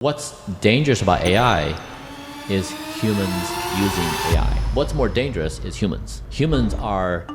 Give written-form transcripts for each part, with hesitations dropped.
What's dangerous about AI is humans using AI. What's more dangerous is humans. Humans are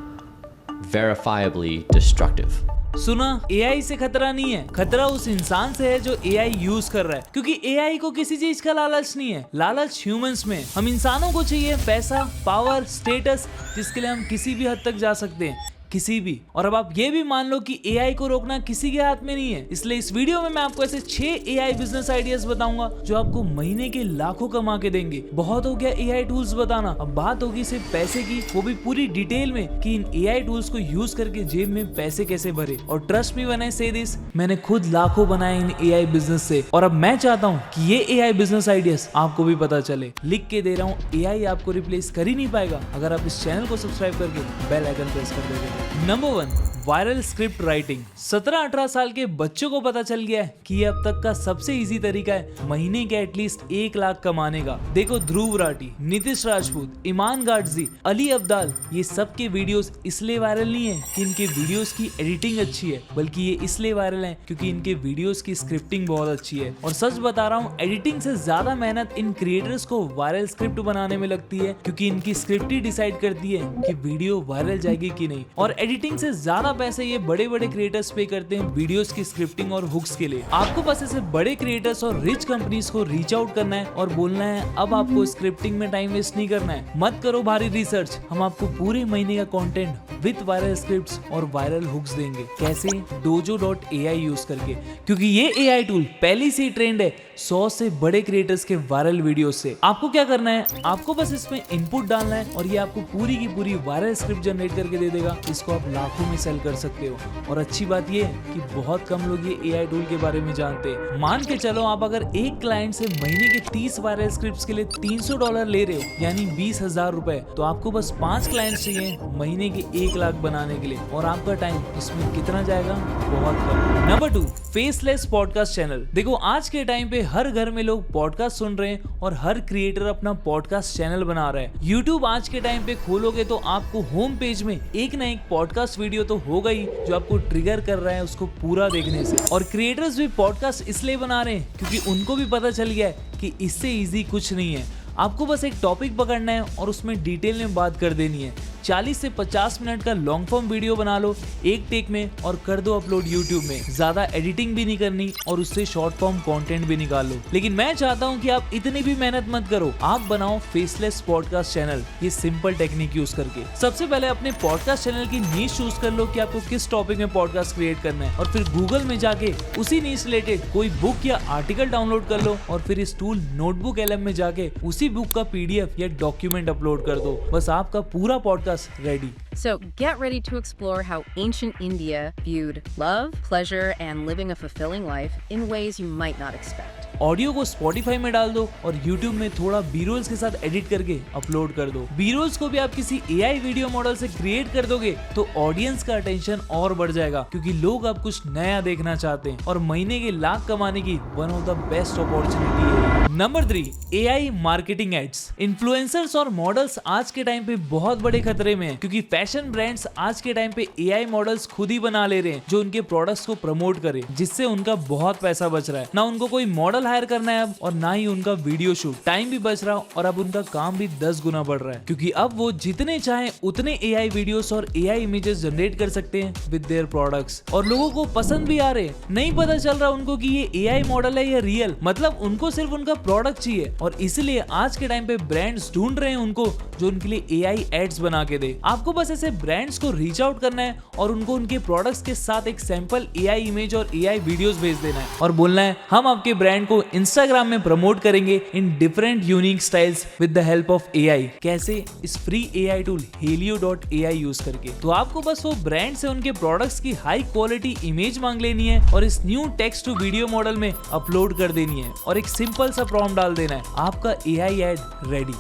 verifiably destructive. सुना, AI से खतरा नहीं है, खतरा उस इंसान से है जो AI यूज कर रहा है, क्योंकि AI को किसी चीज का लालच नहीं है, लालच ह्यूमंस में। हम इंसानों को चाहिए पैसा, पावर, स्टेटस, जिसके लिए हम किसी भी हद तक जा सकते हैं, किसी भी। और अब आप ये भी मान लो कि AI को रोकना किसी के हाथ में नहीं है। इसलिए इस वीडियो में मैं आपको ऐसे 6 AI बिजनेस आइडियाज बताऊंगा जो आपको महीने के लाखों कमा के देंगे। बहुत हो गया AI टूल्स बताना, अब बात होगी सिर्फ पैसे की, वो भी पूरी डिटेल में कि इन AI टूल्स को यूज करके जेब में पैसे कैसे भरे। और ट्रस्ट मी व्हेन आई से दिस, मैंने खुद लाखों बनाए इन AI बिजनेस से, और अब मैं चाहता हूँ कि ये AI बिजनेस आइडियाज आपको भी पता चले। लिख के दे रहा हूँ, AI आपको रिप्लेस कर ही नहीं पाएगा अगर आप इस चैनल को सब्सक्राइब करके बेल आइकन प्रेस कर दोगे। Number 1, viral script writing. 17-18 साल के बच्चों को पता चल गया है कि ये अब तक का सबसे इजी तरीका है महीने के एटलीस्ट 1 लाख कमाने का। देखो, ध्रुव राठी, नीतीश राजपूत, ईमान गाटजी, अली अब्दाल, ये सब के वीडियोस इसलिए वायरल नहीं है कि इनके वीडियोस की एडिटिंग अच्छी है, बल्कि ये इसलिए वायरल है क्योंकि इनके वीडियोस की स्क्रिप्टिंग बहुत अच्छी है। और सच बता रहा हूँ, एडिटिंग से ज्यादा मेहनत इन क्रिएटर्स को वायरल स्क्रिप्ट बनाने में लगती है, क्योंकि इनकी स्क्रिप्ट ही डिसाइड करती है कि वीडियो वायरल जाएगी कि नहीं। और एडिटिंग से ज्यादा पैसे ये बड़े बड़े क्रिएटर्स पे करते हैं वीडियोस की स्क्रिप्टिंग और हुक्स के लिए। आपको बस ऐसे बड़े क्रिएटर्स और रिच कंपनीज को रीच आउट करना है और बोलना है अब आपको स्क्रिप्टिंग में टाइम वेस्ट नहीं करना है, मत करो भारी रिसर्च, हम आपको पूरे महीने का कंटेंट विद वायरल स्क्रिप्ट्स और वायरल हुक्स देंगे। कैसे? dojo.ai यूज करके, क्योंकि ये AI टूल पहले से ही ट्रेंड है 100 से बड़े क्रिएटर्स के वायरल वीडियोस से। आपको क्या करना है, आपको बस इसमें इनपुट डालना है और ये आपको पूरी की पूरी वायरल स्क्रिप्ट जनरेट करके दे देगा। इसको आप लाखों में सेल कर सकते हो। और अच्छी बात ये है कि बहुत कम लोग ये AI टूल के बारे में जानते हैं। मान के चलो, आप अगर एक क्लाइंट से महीने के 30 वायरल स्क्रिप्ट्स के लिए $300 ले रहे हो, यानी 20,000 रुपए, तो आपको बस 5 क्लाइंट चाहिए महीने के 1 लाख बनाने के लिए। और आपका टाइम इसमें कितना जाएगा? बहुत कम। Number 2, faceless podcast channel. देखो, आज के टाइम पे हर घर में लोग पॉडकास्ट सुन रहे हैं और हर क्रिएटर अपना पॉडकास्ट चैनल बना रहा है। यूट्यूब आज के टाइम पे खोलोगे तो आपको होम पेज में एक ना एक पॉडकास्ट वीडियो तो होगा ही जो आपको ट्रिगर कर रहा है उसको पूरा देखने से। और क्रिएटर्स भी पॉडकास्ट इसलिए बना रहे हैं क्योंकि उनको भी पता चल गया है कि इससे इजी कुछ नहीं है। आपको बस एक टॉपिक पकड़ना है और उसमें डिटेल में बात कर देनी है। 40 से 50 मिनट का लॉन्ग फॉर्म वीडियो बना लो एक टेक में और कर दो अपलोड यूट्यूब में। ज्यादा एडिटिंग भी नहीं करनी और उससे शॉर्ट फॉर्म कंटेंट भी निकाल लो। लेकिन मैं चाहता हूं कि आप इतनी भी मेहनत मत करो, आप बनाओ फेसलेस पॉडकास्ट चैनल ये सिंपल टेक्निक यूज करके। सबसे पहले अपने पॉडकास्ट चैनल की नीश चूज कर लो कि आपको किस टॉपिक में पॉडकास्ट क्रिएट करना है, और फिर गूगल में जाके उसी नीश रिलेटेड कोई बुक या आर्टिकल डाउनलोड कर लो और फिर इस टूल नोटबुक LM में जाके उसी बुक का PDF या डॉक्यूमेंट अपलोड कर दो। बस आपका पूरा podcast ready. So get ready to explore how ancient India viewed love, pleasure, and living a fulfilling life in ways you might not expect. Audio को Spotify में डाल दो और YouTube में थोड़ा B-rolls के साथ एडिट करके अपलोड कर दो। B-rolls को भी आप किसी AI वीडियो मॉडल से क्रिएट कर दोगे तो ऑडियंस का अटेंशन और बढ़ जाएगा, क्योंकि लोग अब कुछ नया देखना चाहते हैं और महीने के लाख कमाने की one of the best opportunity है। Number 3, AI marketing ads. Influencers और मॉडल्स आज के टाइम पे बहुत बड़े खतरे में हैं, क्योंकि फैशन ब्रांड्स आज के टाइम पे AI मॉडल्स खुद ही बना ले रहे हैं जो उनके प्रोडक्ट्स को प्रमोट करे, जिससे उनका बहुत पैसा बच रहा है। ना उनको कोई मॉडल हायर करना है अब, और ना ही उनका वीडियो शूट, टाइम भी बच रहा है और अब उनका काम भी 10 गुना बढ़ रहा है, क्योंकि अब वो जितने चाहे उतने AI वीडियोस और AI इमेजेस जनरेट कर सकते हैं विद देयर प्रोडक्ट्स। और लोगों को पसंद भी आ रहे हैं, नहीं पता चल रहा उनको कि ये AI मॉडल है या रियल, मतलब उनको सिर्फ उनका प्रोडक्ट चाहिए। और इसलिए आज के टाइम पे ब्रांड्स ढूंढ रहे हैं उनको जो उनके लिए AI एड्स बना के दे। आपको बस ऐसे ब्रांड्स को रीच आउट करना है और उनको उनके प्रोडक्ट्स के साथ एक सैंपल AI इमेज और AI वीडियोस भेज देना है और बोलना है हम आपके ब्रांड को इंस्टाग्राम में प्रमोट करेंगे in different unique styles with the help of AI। कैसे? इस free AI tool helio.ai use करके। तो आपको बस वो ब्रांड से उनके प्रोडक्ट्स की हाई क्वालिटी इमेज मांग लेनी है और इस new text to video model में अपलोड कर देनी है और एक सिंपल सा प्रॉम्प्ट डाल देना है, आपका AI एड रेडी।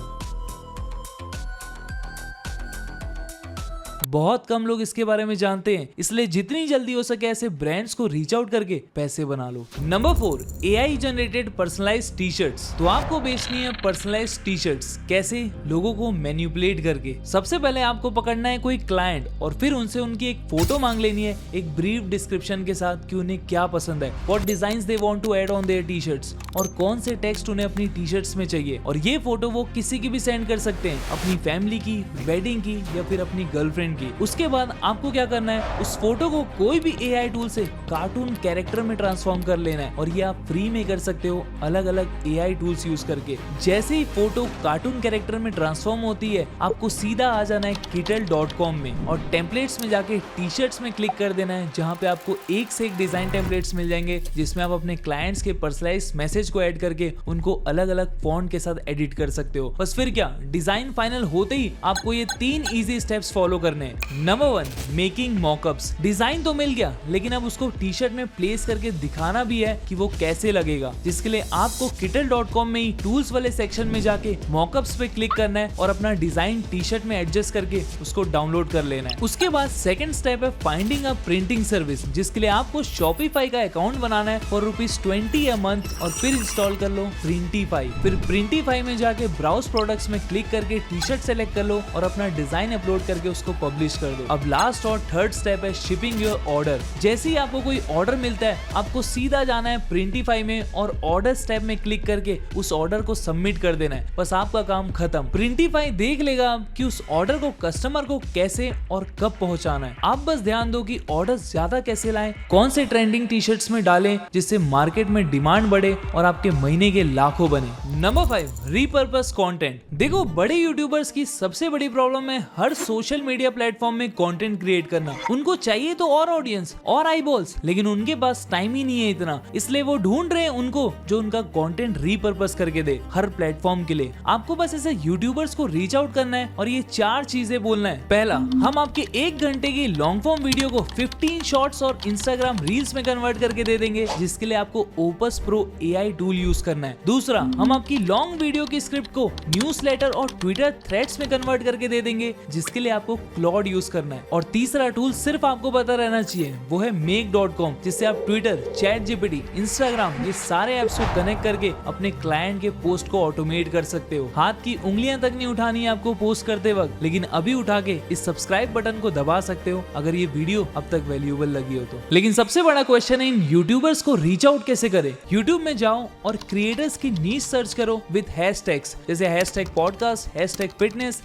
बहुत कम लोग इसके बारे में जानते हैं, इसलिए जितनी जल्दी हो सके ऐसे ब्रांड्स को रीच आउट करके पैसे बना लो। Number 4, AI generated personalised t-shirts. तो आपको बेचनी है पर्सनलाइज्ड टी-शर्ट्स। कैसे? लोगों को मैनिपुलेट करके। सबसे पहले आपको पकड़ना है कोई क्लाइंट और फिर उनसे उनकी एक फोटो मांग लेनी है एक ब्रीफ डिस्क्रिप्शन के साथ कि उन्हें क्या पसंद है, what designs they want to add on their T-shirts और कौन से टेक्स्ट उन्हें अपनी टी-शर्ट्स में चाहिए। और ये फोटो वो किसी की भी सेंड कर सकते हैं, अपनी फैमिली की, वेडिंग की या फिर अपनी गर्लफ्रेंड की। उसके बाद आपको क्या करना है, उस फोटो को कोई भी AI टूल से कार्टून कैरेक्टर में ट्रांसफॉर्म कर लेना है और ये आप फ्री में कर सकते हो अलग अलग AI टूल्स यूज करके। जैसे ही फोटो कार्टून कैरेक्टर में ट्रांसफॉर्म होती है, आपको सीधा आ जाना है kittl.com में और टेम्पलेट्स में जाके टी-शर्ट्स में क्लिक कर देना है, जहाँ पे आपको एक से एक डिजाइन टेम्पलेट्स मिल जाएंगे जिसमें आप अपने क्लाइंट्स के पर्सनलाइज मैसेज को ऐड करके उनको अलग अलग फॉन्ट के साथ एडिट कर सकते हो। बस फिर क्या, डिजाइन फाइनल होते ही आपको ये 3 इजी स्टेप्स फॉलो करने हैं। Number 1, making mockups. डिजाइन तो मिल गया, लेकिन अब उसको टी-शर्ट में प्लेस करके दिखाना भी है कि वो कैसे लगेगा, जिसके लिए आपको kittl.com में ही टूल्स वाले सेक्शन में जाके मॉकअप्स पे क्लिक करना है और अपना डिजाइन टी-शर्ट में एडजस्ट करके उसको डाउनलोड कर लेना है। उसके बाद सेकंड स्टेप है फाइंडिंग अ प्रिंटिंग सर्विस, जिसके लिए आपको Shopify का अकाउंट बनाना है फॉर ₹20 अ मंथ और फिर इंस्टॉल कर लो Printify। फिर Printify में जाके ब्राउज प्रोडक्ट्स में क्लिक करके टी-शर्ट सेलेक्ट कर लो और अपना डिजाइन अपलोड करके उसको पब्लिश कर दो। अब लास्ट और थर्ड स्टेप है शिपिंग योर ऑर्डर। जैसे ही आपको कोई ऑर्डर मिलता है, आपको सीधा जाना है Printify में और ऑर्डर स्टेप में क्लिक करके उस ऑर्डर को सबमिट कर देना है। बस आपका काम खत्म। Printify देख लेगा कि उस ऑर्डर को कस्टमर को कैसे और कब पहुंचाना है। आप बस ध्यान दो कि ऑर्डर ज्यादा कैसे लाएं, कौन से ट्रेंडिंग टी-शर्ट्स में डालें जिससे मार्केट में डिमांड बढ़े और आपके महीने के लाखों बने। Number 5, repurpose content. देखो, बड़े यूट्यूबर्स की सबसे बड़ी प्रॉब्लम है हर सोशल मीडिया प्लेटफॉर्म में कंटेंट क्रिएट करना। उनको चाहिए तो और ऑडियंस और आईबॉल्स, लेकिन उनके पास टाइम ही नहीं है इतना, इसलिए वो ढूंढ रहे हैं उनको जो उनका कंटेंट रीपर्पस करके दे हर प्लेटफॉर्म के लिए। आपको बस ऐसे यूट्यूबर्स को रीच आउट करना है और ये 4 चीजें बोलना है। पहला, हम आपके 1 घंटे की लॉन्ग फॉर्म वीडियो को 15 शॉर्ट्स और इंस्टाग्राम रील्स में कन्वर्ट करके दे देंगे, जिसके लिए आपको opus pro AI tool use करना है। दूसरा, हम आपकी लॉन्ग वीडियो की स्क्रिप्ट को न्यूज़लेटर और ट्विटर थ्रेड्स में कन्वर्ट करके दे देंगे, जिसके लिए आपको क्लॉड यूज करना है। और तीसरा टूल सिर्फ आपको पता रहना चाहिए, वो है make.com, जिससे आप ट्विटर, ChatGPT, इंस्टाग्राम ये सारे ऐप्स को कनेक्ट करके अपने क्लाइंट के पोस्ट को ऑटोमेट कर सकते हो। हाथ की उंगलियां तक नहीं उठानी है आपको पोस्ट करते वक्त, लेकिन अभी उठा के इस सब्सक्राइब बटन को दबा सकते हो अगर ये वीडियो अब तक वैल्यूएबल लगी हो तो। लेकिन सबसे बड़ा क्वेश्चन है, इन यूट्यूबर्स को रीच आउट कैसे करें? यूट्यूब में जाओ और क्रिएटर्स की नीश सर्च करो विद हैशटैग्स, जैसे #पॉडकास्ट, #फिटनेस,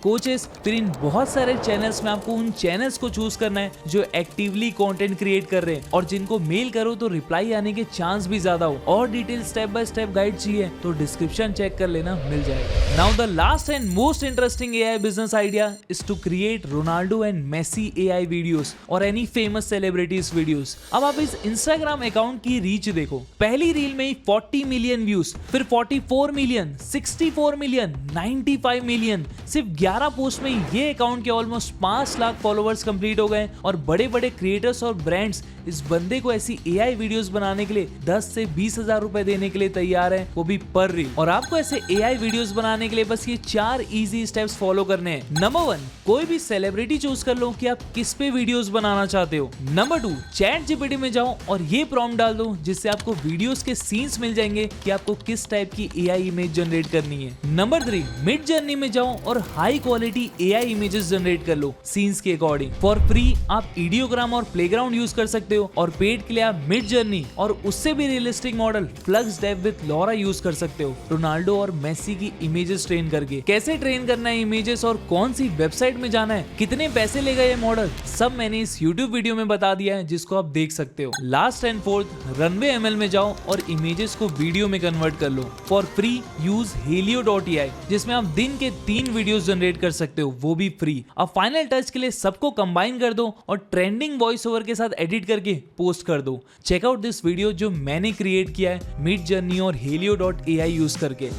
#कोचेस। फिर इन बहुत सारे चैनल्स में आपको उन चैनल्स को चूज करना है जो एक्टिवली कंटेंट क्रिएट कर रहे हैं और जिनको मेल करो तो रिप्लाई आने के चांस भी ज्यादा हो। और detail step by step guide चाहिए तो डिस्क्रिप्शन चेक कर लेना, मिल जाएगा। Now the last and most interesting AI business idea is to create Ronaldo and Messi AI videos और एनी फेमस सेलिब्रिटीज वीडियोस। अब आप इस इंस्टाग्राम अकाउंट की रीच देखो, पहली रील में ही 40 मिलियन व्यूज, फिर 44 मिलियन, 64 मिलियन, 95 मिलियन। सिर्फ 11 पोस्ट में ये अकाउंट के ऑलमोस्ट 5 लाख फॉलोवर्स कंप्लीट हो गए और बड़े बड़े क्रिएटर्स और ब्रांड्स इस बंदे को ऐसी AI वीडियोस बनाने के लिए 10 से 20 हजार रुपए देने के लिए तैयार है, वो भी पर रील। और आपको ऐसे AI वीडियोस बनाने के लिए बस ये 4 इजी स्टेप्स फॉलो करने हैं। नंबर 1, कोई भी सेलिब्रिटी चूज कर लो कि आप किस पे वीडियोस बनाना चाहते हो। नंबर 2, ChatGPT में जाओ और ये प्रॉम्प्ट डाल दो, जिससे आपको वीडियोस के सीन्स मिल जाएंगे कि आपको किस टाइप की AI इमेज जनरेट करनी है। नंबर 3, मिड जर्नी में जाओ और high quality AI images generate कर लो सीन्स के अकॉर्डिंग। फॉर फ्री आप इडियोग्राम और प्लेग्राउंड यूज कर सकते हो और पेड के लिए आप मिड जर्नी और उससे भी realistic model Flux Dev with LoRA use कर सकते हो रोनाल्डो और मेसी की इमेजेस ट्रेन करके। कैसे ट्रेन करना है इमेजेस और कौन सी वेबसाइट में जाना है, कितने पैसे लेगा ये मॉडल, सब मैंने इस YouTube वीडियो में बता दिया है, जिसको आप देख सकते हो। Last and fourth, runway ML में जाओ और इमेजेस को वीडियो में कन्वर्ट कर लो। फॉर फ्री यूज helio.ai, जिसमें आप दिन के 3 वीडियोस जनरेट कर सकते हो, वो भी फ्री। अब फाइनल टच के लिए सबको कंबाइन कर दो और ट्रेंडिंग वॉइस ओवर के साथ एडिट करके पोस्ट कर दो। चेक आउट दिस वीडियो जो मैंने क्रिएट किया है मिड जर्नी और helio.ai यूज करके।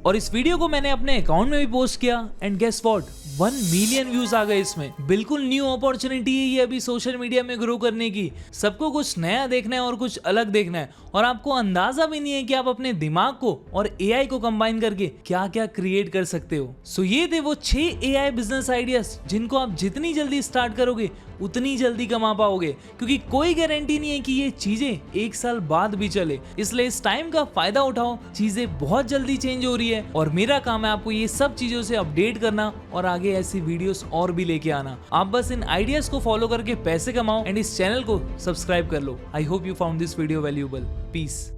और इस वीडियो को मैंने अपने अकाउंट में भी पोस्ट किया and guess what, 1 million views आ गए इसमें। बिल्कुल न्यू अपॉर्चुनिटी है ये अभी सोशल मीडिया में ग्रो करने की। सबको कुछ नया देखना है और कुछ अलग देखना है, और आपको अंदाजा भी नहीं है कि आप अपने दिमाग को और एआई को कंबाइन करके क्या क्या क्रिएट कर सकते हो। सो ये थे वो 6 एआई बिजनेस आइडियाज जिनको आप जितनी जल्दी स्टार्ट करोगे उतनी जल्दी कमा पाओगे, क्योंकि कोई गारंटी नहीं है कि ये चीजें 1 साल बाद भी चले। इसलिए इस टाइम का फायदा उठाओ, चीजें बहुत जल्दी चेंज हो रही है और मेरा काम है आपको ये सब चीजों से अपडेट करना और आगे ऐसी वीडियोस और भी लेके आना। आप बस इन आइडियाज को फॉलो करके पैसे कमाओ एंड इस चैनल को सब्सक्राइब कर लो। I hope you found this video valuable. Piece.